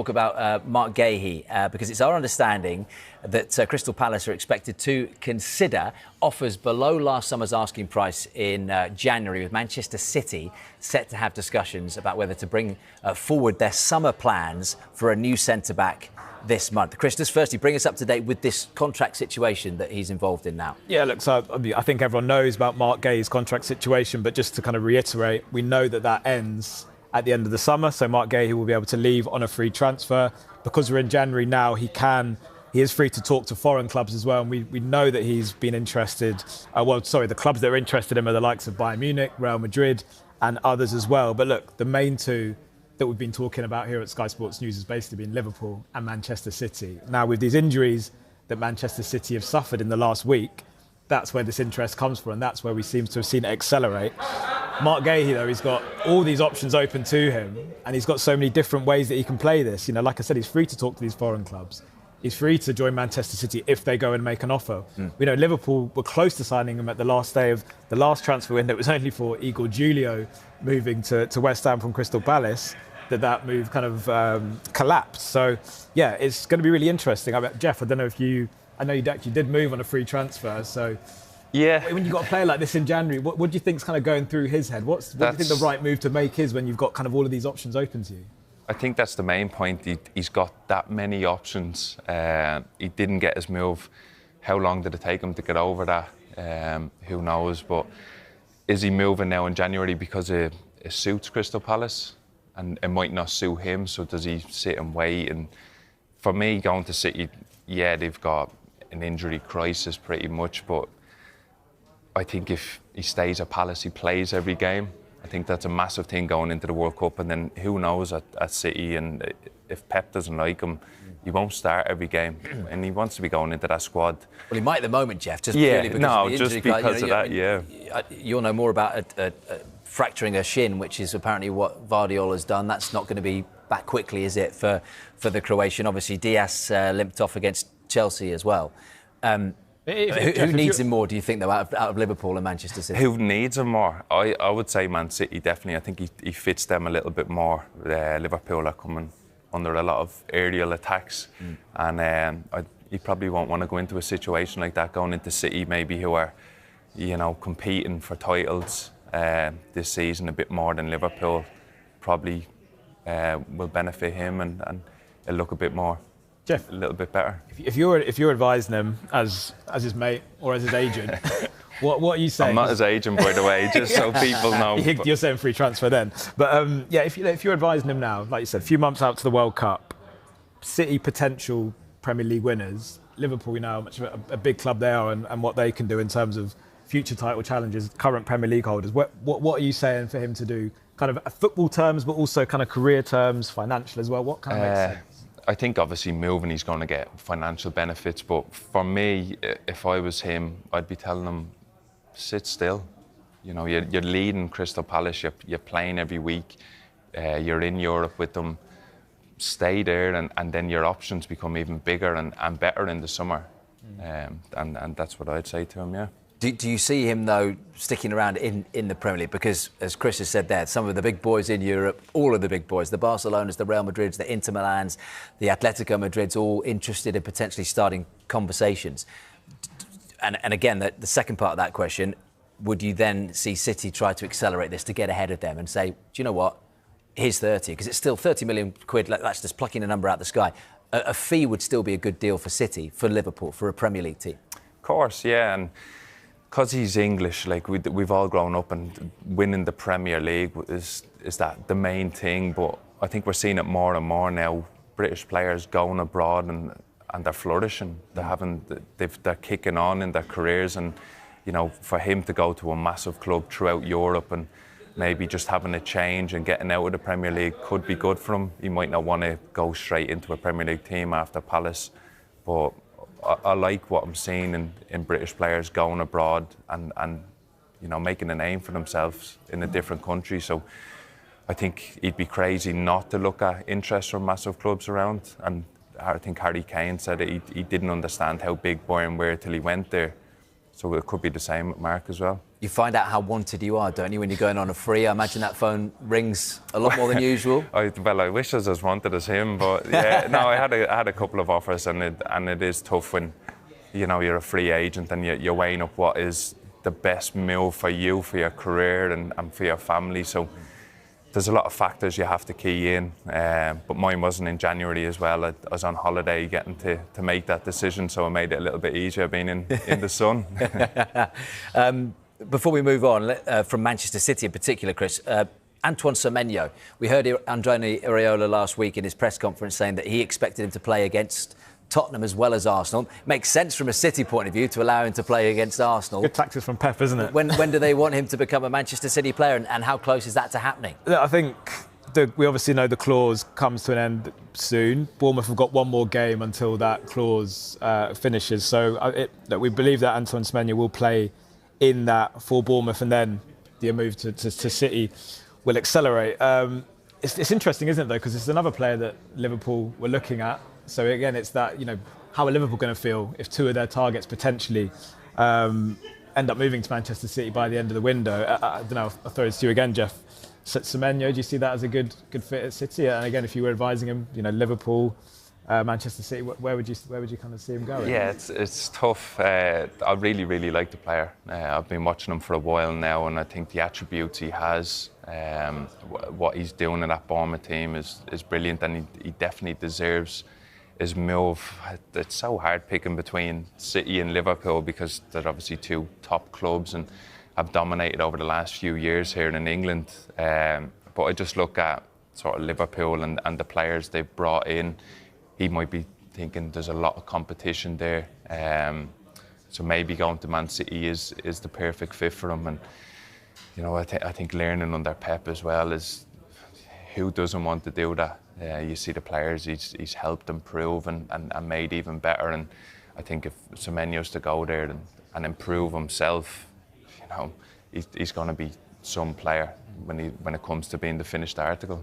Talk about Marc Guehi because it's our understanding that Crystal Palace are expected to consider offers below last summer's asking price in January, with Manchester City set to have discussions about whether to bring forward their summer plans for a new centre-back this month. Chris, just firstly, bring us up to date with this contract situation that he's involved in now. Yeah, look, so I think everyone knows about Marc Guehi's contract situation, but just to kind of reiterate, we know that ends at the end of the summer, so Marc Guehi will be able to leave on a free transfer. Because we're in January now, he is free to talk to foreign clubs as well, and we know that he's been interested. The clubs that are interested in him are the likes of Bayern Munich, Real Madrid, and others as well. But look, the main two that we've been talking about here at Skysports News has basically been Liverpool and Manchester City. Now, with these injuries that Manchester City have suffered in the last week, that's where this interest comes from, and that's where we seem to have seen it accelerate. Marc Guehi, though, he's got all these options open to him, and he's got so many different ways that he can play this. You know, like I said, he's free to talk to these foreign clubs. He's free to join Manchester City if they go and make an offer. We know Liverpool were close to signing him at the last day of the last transfer window. It was only for Igor Julio moving to West Ham from Crystal Palace that move kind of collapsed. So, yeah, it's going to be really interesting. Jeff, I don't know if I know you actually did move on a free transfer, so... Yeah. When you've got a player like this in January, what do you think's kind of going through his head? What do you think the right move to make is when you've got kind of all of these options open to you? I think that's the main point. He's got that many options. He didn't get his move. How long did it take him to get over that? Who knows? But is he moving now in January because it suits Crystal Palace? And it might not suit him, so does he sit and wait? And for me, going to City, yeah, they've got an injury crisis pretty much, but I think if he stays at Palace, he plays every game. I think that's a massive thing going into the World Cup. And then who knows at City, and if Pep doesn't like him, he won't start every game. And he wants to be going into that squad. Well, he might at the moment, Jeff, just purely because of the injury. Just because of that, yeah. You'll know more about fracturing a shin, which is apparently what Vardiola's done. That's not going to be back quickly, is it, for the Croatian? Obviously, Diaz limped off against Chelsea as well. Who needs him more, do you think, though, out of Liverpool and Manchester City? Who needs him more? I would say Man City, definitely. I think he fits them a little bit more. Liverpool are coming under a lot of aerial attacks. And he probably won't want to go into a situation like that, going into City, maybe, who are, competing for titles this season a bit more than Liverpool. Probably will benefit him and it'll look a bit more. Jeff, a little bit better. If you're advising him as his mate or as his agent, what are you saying? I'm not his agent, by the way, just so people know. You're saying free transfer then. But if you're advising him now, like you said, a few months out to the World Cup, City potential Premier League winners, Liverpool, we know how much of a big club they are and what they can do in terms of future title challenges, current Premier League holders. What are you saying for him to do, kind of football terms, but also kind of career terms, financial as well? What kind of makes sense? I think obviously moving, he's going to get financial benefits, but for me, if I was him, I'd be telling him, sit still. You're leading Crystal Palace, you're playing every week, you're in Europe with them. Stay there, and then your options become even bigger and better in the summer. And that's what I'd say to him, yeah. Do you see him, though, sticking around in the Premier League? Because, as Chris has said there, some of the big boys in Europe, all of the big boys, the Barcelonas, the Real Madrids, the Inter Milans, the Atletico Madrids, all interested in potentially starting conversations. And again, the second part of that question, would you then see City try to accelerate this to get ahead of them and say, do you know what, here's 30, because it's still 30 million quid, that's just plucking a number out of the sky. A fee would still be a good deal for City, for Liverpool, for a Premier League team. Of course, yeah, and because he's English, like we've all grown up, and winning the Premier League is that the main thing. But I think we're seeing it more and more now. British players going abroad and they're flourishing. They're kicking on in their careers, and for him to go to a massive club throughout Europe and maybe just having a change and getting out of the Premier League could be good for him. He might not want to go straight into a Premier League team after Palace, but I like what I'm seeing in British players going abroad and making a name for themselves in a different country. So I think he'd be crazy not to look at interest from massive clubs around. And I think Harry Kane said that he didn't understand how big Bayern were till he went there. So it could be the same with Marc as well. You find out how wanted you are, don't you, when you're going on a free? I imagine that phone rings a lot more than usual. I wish I was as wanted as him, but yeah, no, I had a couple of offers, and it is tough when, you know, you're a free agent and you're weighing up what is the best move for you, for your career and for your family. So there's a lot of factors you have to key in, but mine wasn't in January as well. I was on holiday getting to make that decision, so it made it a little bit easier being in the sun. Before we move on, from Manchester City in particular, Chris, Antoine Semenyo, we heard Androni Iraola last week in his press conference saying that he expected him to play against Tottenham as well as Arsenal. Makes sense from a City point of view to allow him to play against Arsenal. Good tactics from Pep, isn't it? When do they want him to become a Manchester City player, and how close is that to happening? I think we obviously know the clause comes to an end soon. Bournemouth have got one more game until that clause finishes. So we believe that Antoine Semenyo will play in that for Bournemouth, and then the move to City will accelerate. It's interesting, isn't it, though, because it's another player that Liverpool were looking at. So again, it's that, you know, how are Liverpool going to feel if two of their targets potentially end up moving to Manchester City by the end of the window? I don't know, I'll throw it to you again, Jeff. Semenyo, do you see that as a good fit at City? And again, if you were advising him, you know, Liverpool, Manchester City, where would you kind of see him going? Yeah, it's tough. I really like the player. I've been watching him for a while now, and I think the attributes he has, what he's doing in that Bournemouth team is brilliant, and he definitely deserves his move. It's so hard picking between City and Liverpool because they're obviously two top clubs and have dominated over the last few years here in England. But I just look at sort of Liverpool and the players they've brought in. He might be thinking there's a lot of competition there. So maybe going to Man City is the perfect fit for him. And you know, I think learning under Pep as well is, who doesn't want to do that? You see the players he's helped improve and made even better. And I think if Semenyo's to go there and improve himself, you know, he's going to be some player when it comes to being the finished article.